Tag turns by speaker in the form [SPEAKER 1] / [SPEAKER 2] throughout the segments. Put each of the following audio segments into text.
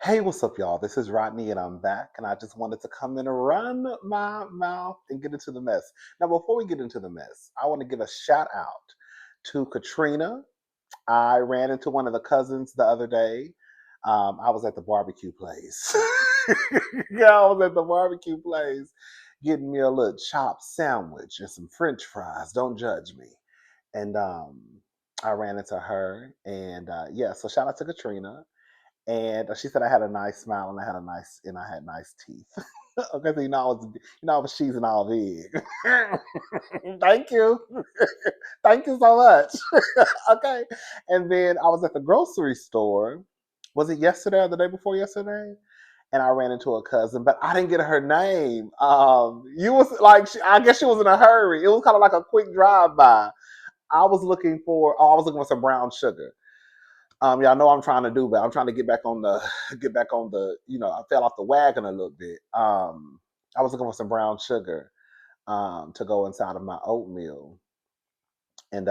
[SPEAKER 1] Hey, what's up, y'all? This is Rodney, and I'm back. And I just wanted to come in and run my mouth and get into the mess. Now, before we get into the mess, I want to give a shout out to Katrina. I ran into one of the cousins the other day. I was at the barbecue place. Yeah, I was at the barbecue place getting me a little chopped sandwich and some French fries. Don't judge me. And I ran into her, and yeah. So shout out to Katrina. And she said I had a nice smile and I had nice teeth. Okay, so I was cheese and all big. Thank you. Thank you so much. Okay. And then I was at the grocery store. Was it yesterday or the day before yesterday? And I ran into a cousin, but I didn't get her name. You was like, I guess she was in a hurry. It was kind of like a quick drive by. I was looking for some brown sugar. Y'all know I'm trying to do, but I'm trying to get back on the, I fell off the wagon a little bit. I was looking for some brown sugar to go inside of my oatmeal. And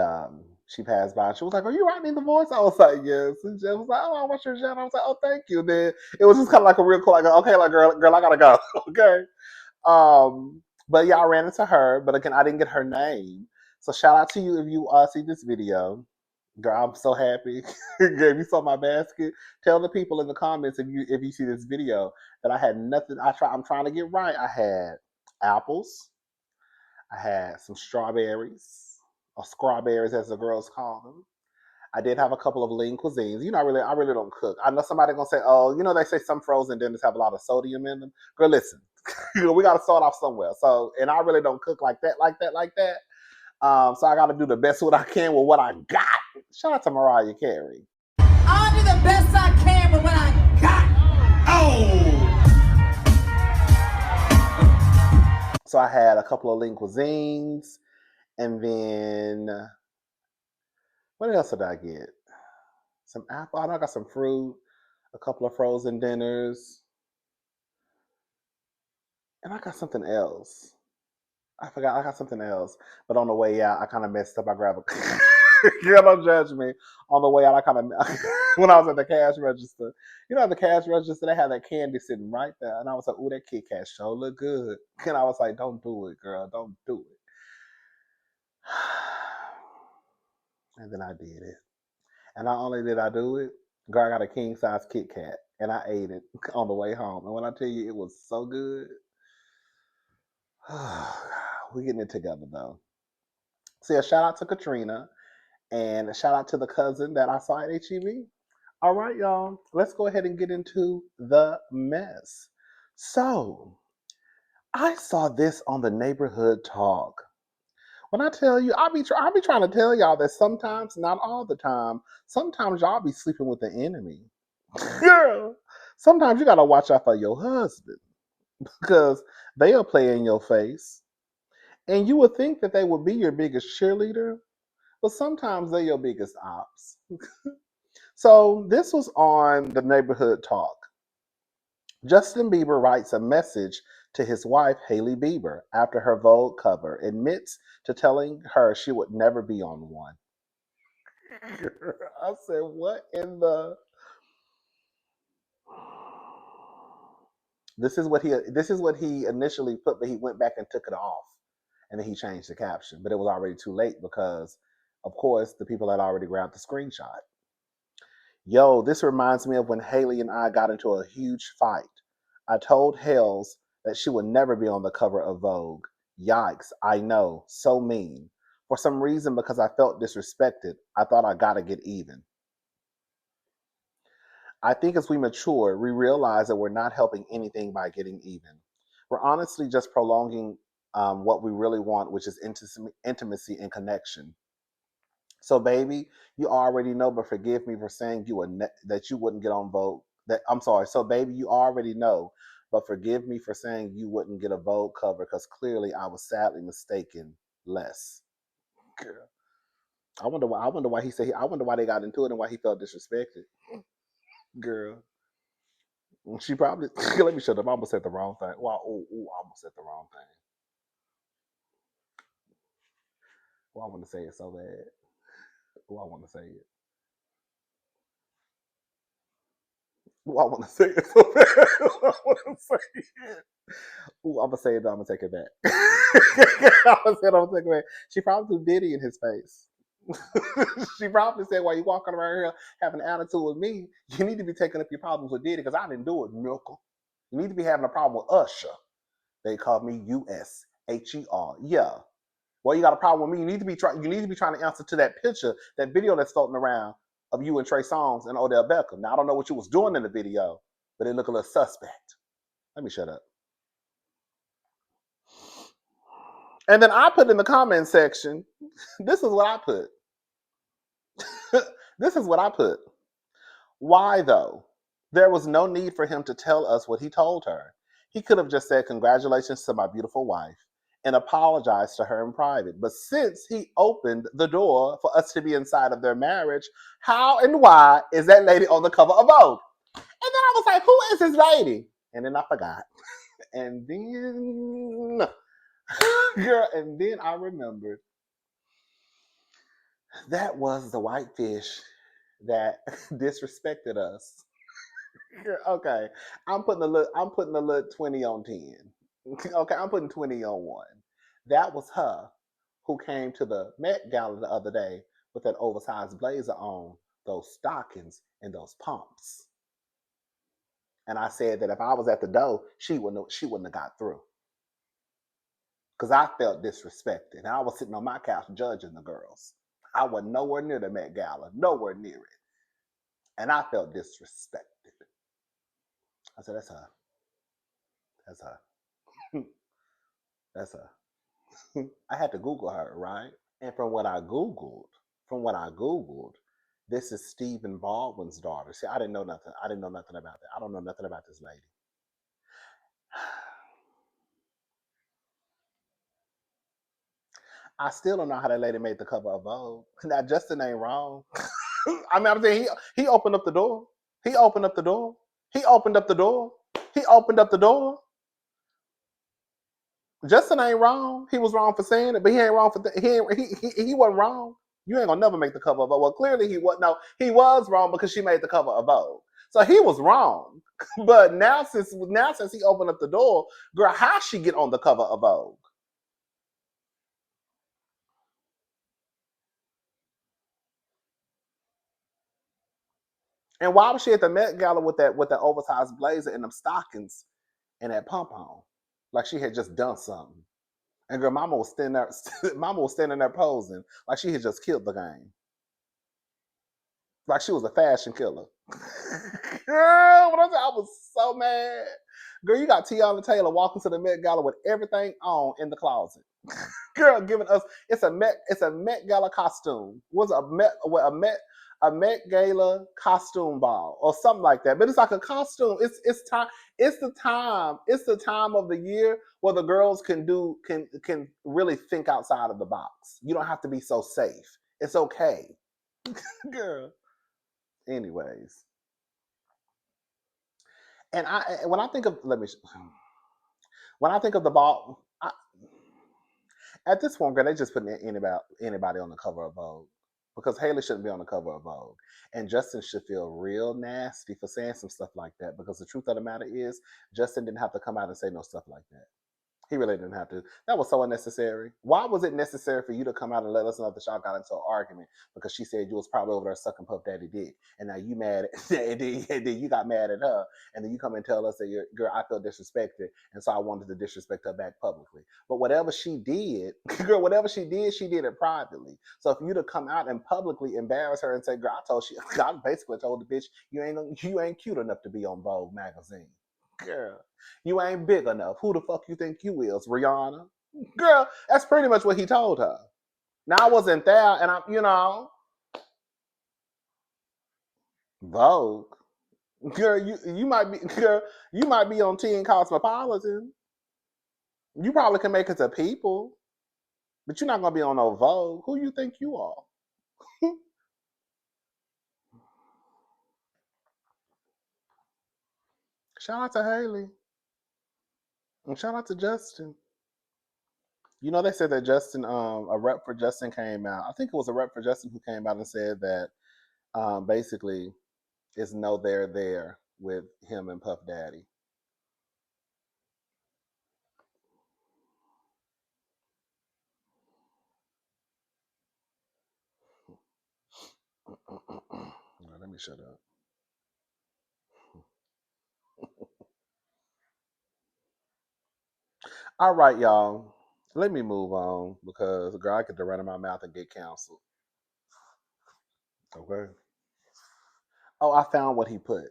[SPEAKER 1] she passed by and she was like, "Are you writing the voice?" I was like, "Yes." And she was like, "Oh, I watched your channel." I was like, "Oh, thank you." Then it was just kind of like a real cool, like, okay, like girl, I gotta go. Okay. But yeah, I ran into her, but again, I didn't get her name. So shout out to you if you see this video. Girl, I'm so happy. If you saw my basket, tell the people in the comments if you see this video that I had nothing. I'm trying to get right. I had apples. I had some strawberries, or strawberries as the girls call them. I did have a couple of lean cuisines. I really don't cook. I know somebody gonna say, "Oh, they say some frozen dinners have a lot of sodium in them." Girl, listen, we got to start off somewhere. So, and I really don't cook like that, like that, like that. So I got to do the best what I can with what I got. Shout out to Mariah Carey.
[SPEAKER 2] I'll do the best I can with what I got.
[SPEAKER 1] So I had a couple of lean cuisines, and then what else did I get? Some apple. I know I got some fruit, a couple of frozen dinners, and I got something else. I forgot I got something else, but on the way out, I kind of messed up. I grabbed a. Girl, don't judge me. On the way out, I kind of when I was at the cash register. At the cash register, they had that candy sitting right there, and I was like, "Ooh, that Kit Kat sure look good." And I was like, "Don't do it, girl. Don't do it." And then I did it. And not only did I do it, girl, I got a king size Kit Kat, and I ate it on the way home. And when I tell you, it was so good. We're getting it together though. So yeah, shout out to Katrina. And a shout out to the cousin that I saw at HEB. All right, y'all. Let's go ahead and get into the mess. So, I saw this on the neighborhood talk. When I tell you, I be trying to tell y'all that sometimes, not all the time, sometimes y'all be sleeping with the enemy. Girl, sometimes you gotta watch out for your husband because they'll play in your face, and you would think that they would be your biggest cheerleader, but sometimes they're your biggest ops. So this was on the neighborhood talk. Justin Bieber writes a message to his wife, Hailey Bieber, after her Vogue cover, admits to telling her she would never be on one. I said, what in the this is what he initially put, but he went back and took it off. And then he changed the caption. But it was already too late because of course the people had already grabbed the screenshot. Yo, this reminds me of when Hailey and I got into a huge fight. I told Hells that she would never be on the cover of Vogue. Yikes, I know, so mean. For some reason, because I felt disrespected, I thought I gotta get even. I think as we mature, we realize that we're not helping anything by getting even. We're honestly just prolonging what we really want, which is intimacy and connection. So, baby, you already know, but forgive me for saying that you wouldn't get on Vogue. That I'm sorry. So, baby, you already know, but forgive me for saying you wouldn't get a Vogue cover because clearly I was sadly mistaken. Less, girl. I wonder why. I wonder why he said. I wonder why they got into it and why he felt disrespected, girl. She probably. Let me shut up. I almost said the wrong thing. Wow. I almost said the wrong thing. Well, I want to say it so bad. Oh, I want to say it. Ooh, I want to say it so bad. I want to say it. Ooh, I'm gonna say it, but I'm gonna take it back. I'm gonna say it, I'm gonna take it back. She probably threw Diddy in his face. She probably said, "While you walking around here having an attitude with me, you need to be taking up your problems with Diddy because I didn't do it, Milka. You need to be having a problem with Usher. They called me USHER. Yeah. Well, you got a problem with me. You need to be trying. You need to be trying to answer to that picture, that video that's floating around of you and Trey Songz and Odell Beckham. Now I don't know what you was doing in the video, but it looked a little suspect. Let me shut up. And then I put in the comment section, this is what I put. This is what I put. Why though? There was no need for him to tell us what he told her. He could have just said, "Congratulations to my beautiful wife," and apologized to her in private. But since he opened the door for us to be inside of their marriage, how and why is that lady on the cover of Vogue? And then I was like, who is this lady? And then I forgot. And then, girl, and then I remembered that was the white fish that disrespected us. Okay, I'm putting a little 20 on 10. Okay, I'm putting 20 on 1. That was her who came to the Met Gala the other day with that oversized blazer on, those stockings, and those pumps. And I said that if I was at the door, she wouldn't have got through. Because I felt disrespected. And I was sitting on my couch judging the girls. I wasn't nowhere near the Met Gala, nowhere near it. And I felt disrespected. I said, that's her. That's her. That's her. I had to Google her, right? And from what I Googled, this is Stephen Baldwin's daughter. See, I didn't know nothing. I didn't know nothing about that. I don't know nothing about this lady. I still don't know how that lady made the cover of Vogue. Now Justin ain't wrong. I mean, I'm saying he opened up the door. He opened up the door. He opened up the door. He opened up the door. Justin ain't wrong. He was wrong for saying it, but he ain't wrong for he wasn't wrong. You ain't gonna never make the cover of Vogue. Well, clearly he was no, he was wrong because she made the cover of Vogue. So he was wrong. But now since he opened up the door, girl, how she get on the cover of Vogue? And why was she at the Met Gala with that oversized blazer and them stockings and that pump on? Like she had just done something. And girl, mama was standing there, mama was standing there posing like she had just killed the game. Like she was a fashion killer. Girl, when I was so mad. Girl, you got Tiana Taylor walking to the Met Gala with everything on in the closet. Girl, giving us it's a Met Gala costume. Was a Met Gala costume ball or something like that. But it's like a costume. It's time. It's the time of the year where the girls can really think outside of the box. You don't have to be so safe. It's okay, girl. Anyways, and when I think of when I think of the ball, at this point, girl, they just putting anybody on the cover of Vogue because Hailey shouldn't be on the cover of Vogue, and Justin should feel real nasty for saying some stuff like that because the truth of the matter is Justin didn't have to come out and say no stuff like that. He really didn't have to. That was so unnecessary. Why was it necessary for you to come out and let us know that y'all got into an argument because she said you was probably over there sucking Puff Daddy dick, and now you mad, and then you got mad at her, and then you come and tell us that girl, I feel disrespected, and so I wanted to disrespect her back publicly. But whatever she did, girl, whatever she did it privately. So if you to come out and publicly embarrass her and say, girl, I basically told the bitch you ain't cute enough to be on Vogue magazine. Girl, you ain't big enough. Who the fuck you think you is, Rihanna? Girl, that's pretty much what he told her. Now I wasn't there, and Vogue. Girl, you might be on Teen Cosmopolitan. You probably can make it to People, but you're not gonna be on no Vogue. Who you think you are? Shout out to Hailey. And shout out to Justin. You know, they said that Justin, a rep for Justin came out. I think it was a rep for Justin who came out and said that basically it's no there there. with him and Puff Daddy. Let me shut up. All right, y'all. Let me move on because girl, I get to run in my mouth and get canceled. Okay. Oh, I found what he put.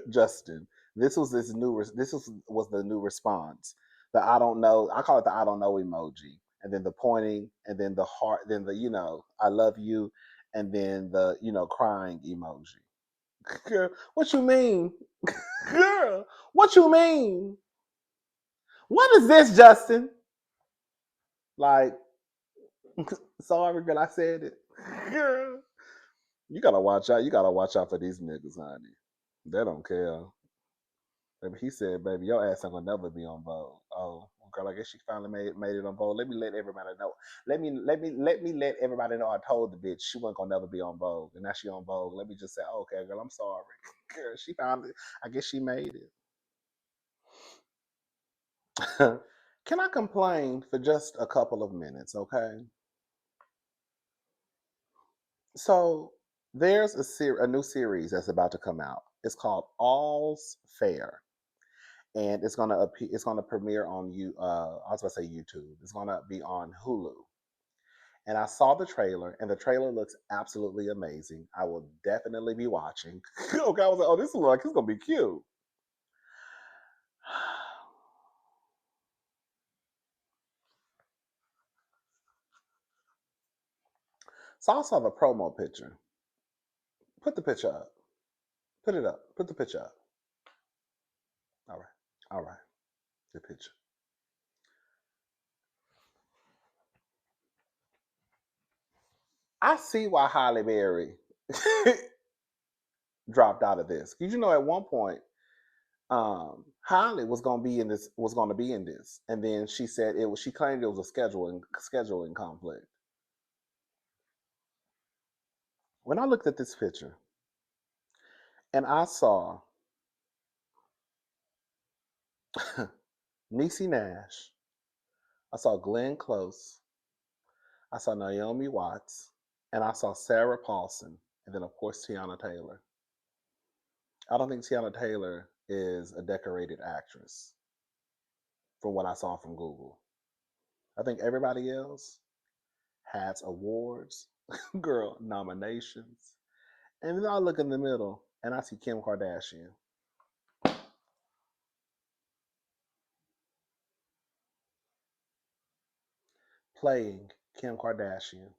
[SPEAKER 1] Justin. This was the new response. The I don't know. I call it the I don't know emoji. And then the pointing, and then the heart, then the I love you, and then the crying emoji. Girl, what you mean? Girl, what you mean? What is this, Justin? Like, sorry, girl, I said it. Girl, you gotta watch out. You gotta watch out for these niggas, honey. They don't care. Baby, he said, "Baby, your ass ain't gonna never be on Vogue." Oh, girl, I guess she finally made it on Vogue. Let me let everybody know. Let me let everybody know. I told the bitch she wasn't gonna never be on Vogue, and now she on Vogue. Let me just say, okay, girl, I'm sorry. Girl, she found it. I guess she made it. Can I complain for just a couple of minutes, okay? So there's a new series that's about to come out. It's called All's Fair, and it's gonna premiere on I was gonna say YouTube. It's gonna be on Hulu. And I saw the trailer, and the trailer looks absolutely amazing. I will definitely be watching. Okay, I was like, oh, this looks like it's gonna be cute. So I saw the promo picture. Put the picture up. Put it up. Put the picture up. All right. All right. The picture. I see why Halle Berry dropped out of this. Because at one point, Hailey was gonna be in this, and then she said it was. She claimed it was a scheduling conflict. When I looked at this picture, and I saw Niecy Nash, I saw Glenn Close, I saw Naomi Watts, and I saw Sarah Paulson, and then of course Tiana Taylor. I don't think Tiana Taylor is a decorated actress, from what I saw from Google. I think everybody else has awards, girl, nominations. And then I look in the middle and I see Kim Kardashian playing Kim Kardashian.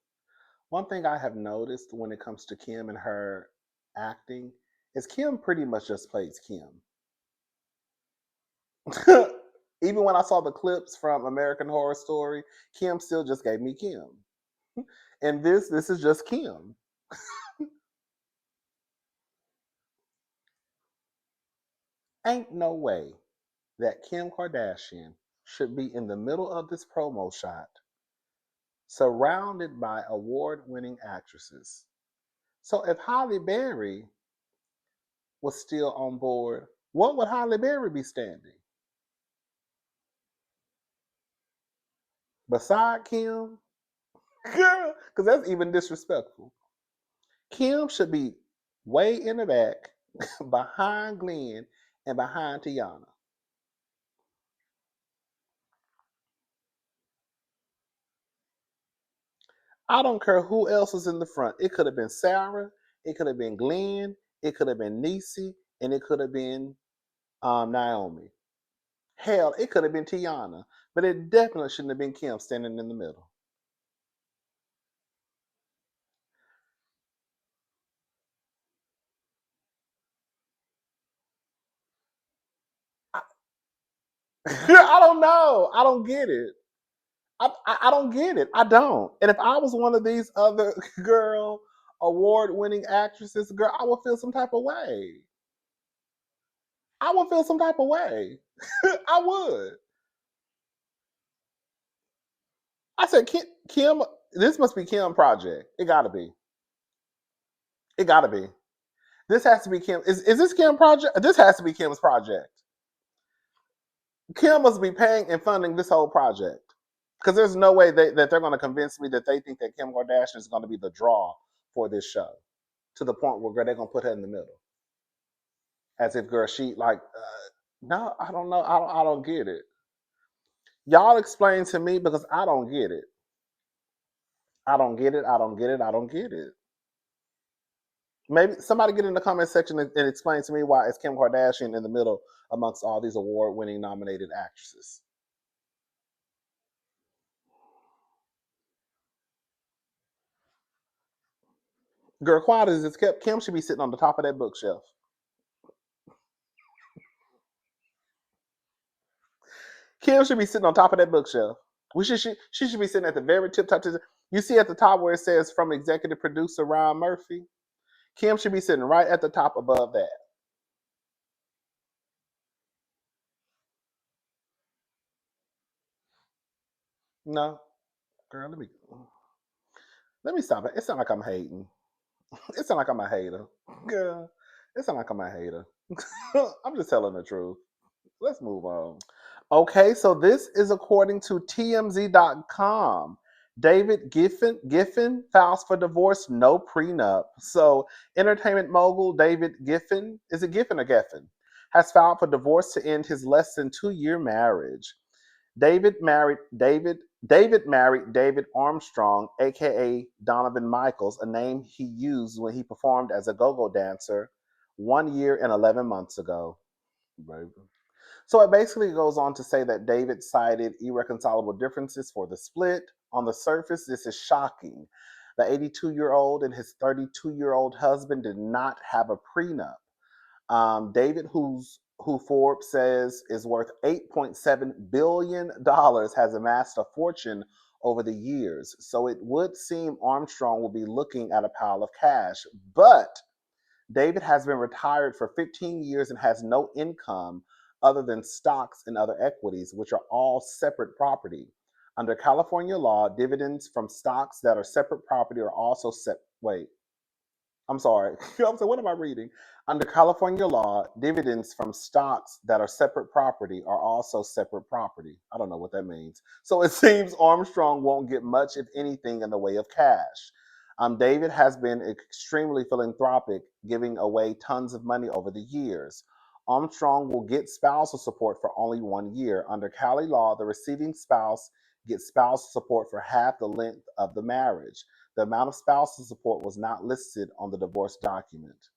[SPEAKER 1] One thing I have noticed when it comes to Kim and her acting is Kim pretty much just plays Kim. Even when I saw the clips from American Horror Story, Kim still just gave me Kim. And this is just Kim. Ain't no way that Kim Kardashian should be in the middle of this promo shot, surrounded by award winning actresses. So if Halle Berry was still on board, what would Halle Berry be standing? Beside Kim? Girl, because that's even disrespectful. Kim should be way in the back, behind Glenn and behind Tiana. I don't care who else was in the front. It could have been Sarah, it could have been Glenn, it could have been Niecy, and it could have been Naomi. Hell, it could have been Tiana, but it definitely shouldn't have been Kim standing in the middle. I, I don't know. I don't get it. I don't get it. I don't. And if I was one of these other girl award winning actresses, girl, I would feel some type of way. I would feel some type of way. I would. I said, Kim, this must be Kim project. It gotta be. It gotta be. This has to be Kim. Is this Kim project? This has to be Kim's project. Kim must be paying and funding this whole project. Because there's no way that they're going to convince me that they think that Kim Kardashian is going to be the draw for this show to the point where they're going to put her in the middle. As if, girl, she like, no, I don't know. I don't get it. Y'all explain to me because I don't get it. I don't get it. I don't get it. I don't get it. Maybe somebody get in the comment section and explain to me why is Kim Kardashian in the middle amongst all these award-winning nominated actresses. Girl, quiet as it's kept, Kim should be sitting on the top of that bookshelf. Kim should be sitting on top of that bookshelf. She should be sitting at the very tip top. You see at the top where it says from executive producer Ryan Murphy? Kim should be sitting right at the top above that. No, girl, let me stop it. It sounds like I'm hating. It sounds like I'm a hater. Girl, it sounds like I'm a hater. I'm just telling the truth. Let's move on. Okay, so this is according to TMZ.com. Geffen files for divorce, no prenup. So, entertainment mogul David Geffen, is it Geffen or Geffen, has filed for divorce to end his less than 2-year marriage. David married David Armstrong, aka Donovan Michaels, a name he used when he performed as a go-go dancer 1 year and 11 months ago. Baby. So it basically goes on to say that David cited irreconcilable differences for the split. On the surface, this is shocking. The 82-year-old and his 32-year-old husband did not have a prenup. David, who Forbes says is worth $8.7 billion, has amassed a fortune over the years. So it would seem Armstrong will be looking at a pile of cash. But David has been retired for 15 years and has no income other than stocks and other equities, which are all separate property. Under California law, dividends from stocks that are separate property are also wait, I'm sorry. I'm sorry, what am I reading? Under California law, dividends from stocks that are separate property are also separate property. I don't know what that means. So it seems Armstrong won't get much, if anything, in the way of cash. David has been extremely philanthropic, giving away tons of money over the years. Armstrong will get spousal support for only 1 year. Under Cali law, the receiving spouse gets spousal support for half the length of the marriage. The amount of spousal support was not listed on the divorce document.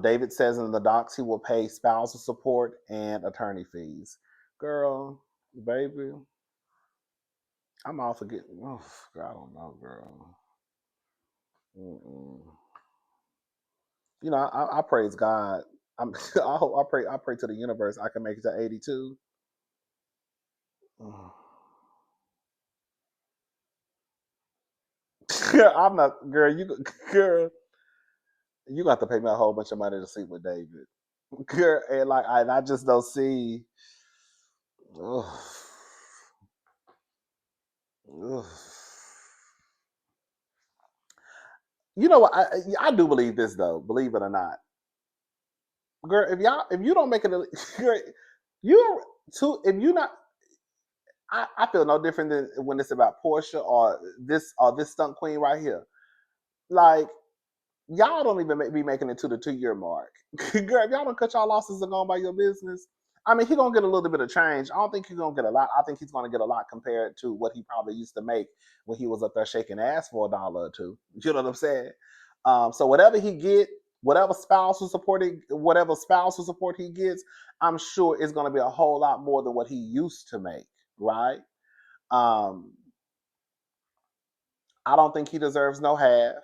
[SPEAKER 1] David says in the docs he will pay spousal support and attorney fees. Girl, baby, I'm all for getting. Oh, I don't know, girl. Mm-mm. You know, I praise God. I hope I pray to the universe I can make it to 82. I'm not, girl. Girl, you got to pay me a whole bunch of money to sleep with David. Girl, and like I just don't see. Ugh. Ugh. You know what? I do believe this though. Believe it or not, girl. If you don't make it, girl, you too. If you not, I feel no different than when it's about Portia or this stunt queen right here. Like y'all don't even be making it to the 2-year mark. Girl, if y'all don't cut y'all losses and go on by your business, I mean, he's gonna get a little bit of change. I don't think he's gonna get a lot. I think he's gonna get a lot compared to what he probably used to make when he was up there shaking ass for $1 or two. You know what I'm saying? So whatever he get, whatever spousal support he gets, I'm sure it's gonna be a whole lot more than what he used to make, right? Um, I don't think he deserves no half.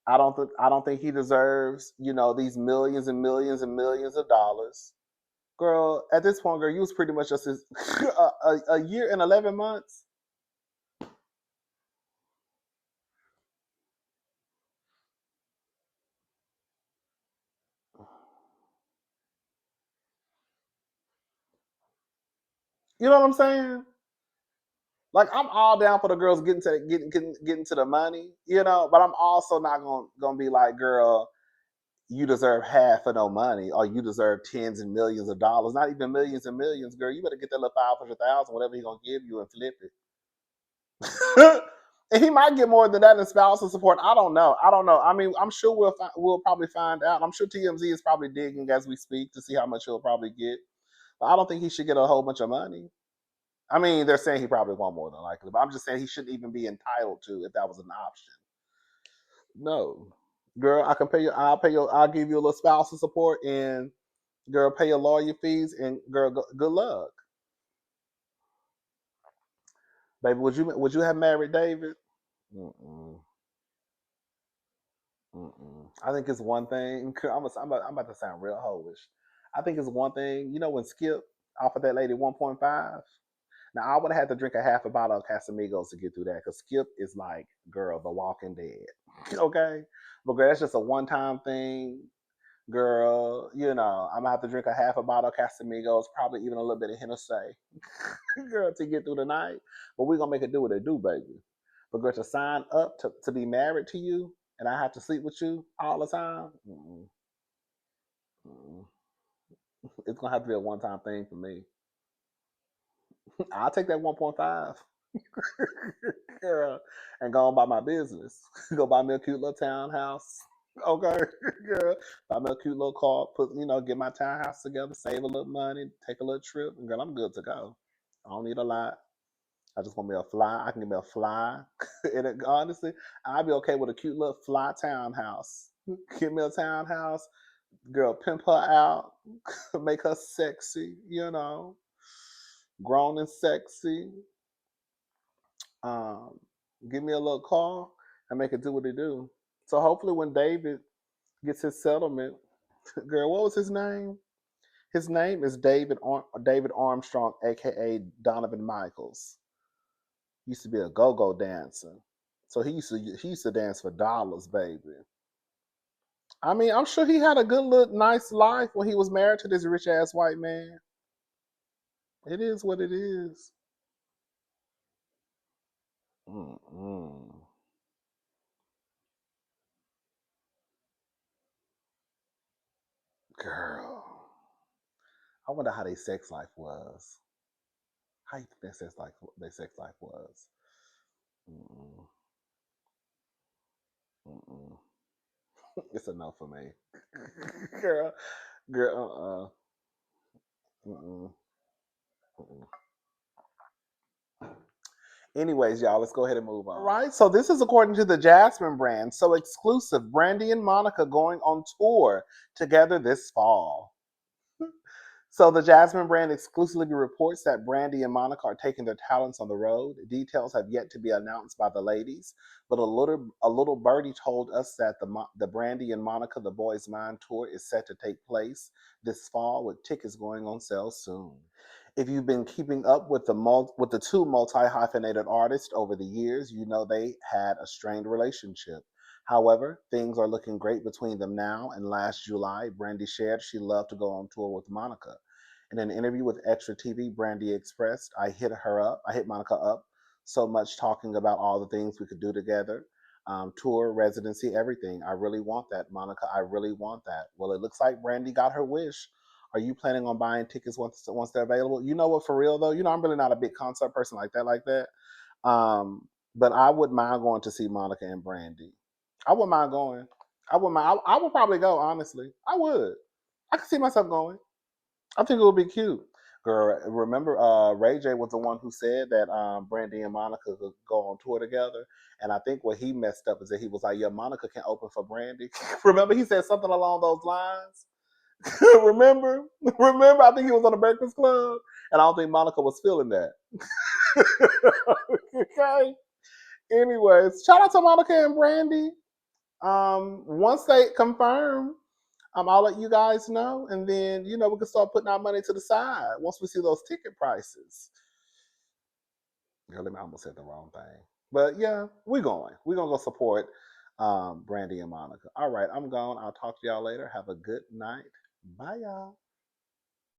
[SPEAKER 1] I don't think he deserves, these millions and millions and millions of dollars. Girl, at this point, girl, you was pretty much just a year and 11 months. You know what I'm saying? Like I'm all down for the girls getting to the money, but I'm also not gonna be like, girl, you deserve half of no money, or you deserve tens and millions of dollars, not even millions and millions, girl. You better get that little 500,000, whatever he gonna give you, and flip it. And he might get more than that in spousal support. I don't know. I don't know. I mean, I'm sure we'll probably find out. I'm sure TMZ is probably digging as we speak to see how much he'll probably get. But I don't think he should get a whole bunch of money. I mean, they're saying he probably won't more than likely, but I'm just saying he shouldn't even be entitled to if that was an option. No, girl, I can pay you. I'll pay you. I'll give you a little spousal support, and girl, pay your lawyer fees, and girl, good luck, baby. Would you have married David? Mm-mm, mm-mm. I think it's one thing. I'm about to sound real hoish. I think it's one thing. You know when Skip offered that lady 1.5. Now I would have had to drink a half a bottle of Casamigos to get through that because Skip is like, girl, the Walking Dead. Okay, but girl, that's just a one-time thing. Girl, I'm gonna have to drink a half a bottle of Casamigos, probably even a little bit of Hennessy, girl, to get through the night. But we're gonna make it do what it do, baby. But girl, to sign up to be married to you and I have to sleep with you all the time, mm-mm. It's gonna have to be a one-time thing for me. I'll take that 1.5, girl, and go on by my business. Go buy me a cute little townhouse. Okay, girl. Buy me a cute little car, get my townhouse together, save a little money, take a little trip, and girl, I'm good to go. I don't need a lot. I just want me a fly. I can get me a fly. And honestly, I'd be okay with a cute little fly townhouse. Get me a townhouse, girl, pimp her out, make her sexy, grown and sexy. Um, Give me a little car and make it do what it do. So hopefully when David gets his settlement, girl, what was his name? His name is David Armstrong, aka Donovan Michaels. Used to be a go-go dancer. So he used to dance for dollars, baby. I mean, I'm sure he had a good look, nice life when he was married to this rich ass white man. It is what it is. Mm-mm. Girl, I wonder how their sex life was. How you think their sex life was? Mm-mm. Mm-mm. It's enough for me. Girl, girl, mm-mm. Mm-mm. Anyways, y'all, let's go ahead and move on. All right, so this is according to the Jasmine brand. So exclusive, Brandy and Monica going on tour together this fall. So the Jasmine brand exclusively reports that Brandy and Monica are taking their talents on the road. Details have yet to be announced by the ladies, but a little birdie told us that the Brandy and Monica The Boys Mind tour is set to take place this fall, with tickets going on sale soon. If you've been keeping up with the two multi-hyphenated artists over the years, you know they had a strained relationship. However, things are looking great between them now, and last July, Brandy shared she loved to go on tour with Monica. In an interview with Extra TV, Brandy expressed, I hit Monica up so much, talking about all the things we could do together, tour, residency, everything. I really want that, Monica. I really want that. Well, it looks like Brandy got her wish. Are you planning on buying tickets once they're available? You know what, for real though, I'm really not a big concert person like that. But I wouldn't mind going to see Monica and Brandy. I wouldn't mind going. I wouldn't mind. I would probably go. Honestly, I would. I could see myself going. I think it would be cute. Girl, remember Ray J was the one who said that Brandy and Monica could go on tour together. And I think what he messed up is that he was like, yeah, Monica can open for Brandy. Remember he said something along those lines? remember? Remember? I think he was on the Breakfast Club. And I don't think Monica was feeling that. Okay. Anyways, shout out to Monica and Brandy. Once they confirm, I'll let you guys know, and then we can start putting our money to the side once we see those ticket prices. Girl, I almost said the wrong thing, but yeah, we're going. We're gonna go support Brandy and Monica. All right, I'm gone. I'll talk to y'all later. Have a good night. Bye, y'all.